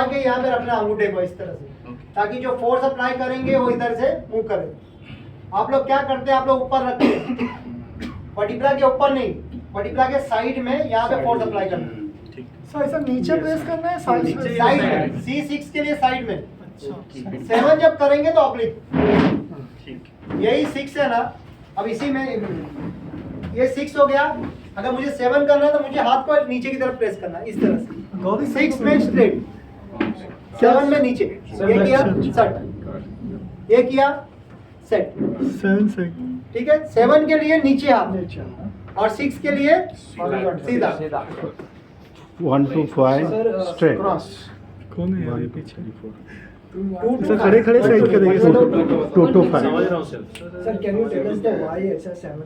आगे यहाँ पे रखना अंगूठे को इस तरह से, ताकि जो फोर्स अप्लाई करेंगे वो इधर से मूव करे। आप लोग क्या करते हैं, आप लोग ऊपर रखते हैं, वर्टिब्रा के ऊपर नहीं, वर्टिब्रा के साइड में यहाँ पे फोर्स अप्लाई करना है। सर ऐसा नीचे प्रेस करना है, साइड में? साइड में, C6 के लिए साइड में। 7 जब करेंगे तो ऑब्लिक, यही 6 है ना। अब इसी में ये 6 हो गया। अगर मुझे 7 करना है तो मुझे हाथ को नीचे की तरफ प्रेस करना है इस तरह से। 6 में स्ट्रेट, 7 में नीचे। ये किया सेट, ये किया सेट। 7 सेकंड। ठीक है, 7 के लिए नीचे हाथ और 6 के लिए सीधा। 1 to 5 straight. कौन है यार ये पीछे? 2 to सर खड़े खड़े साइड करेंगे। 2 to 5. Sir can you tell us the why ऐसा 7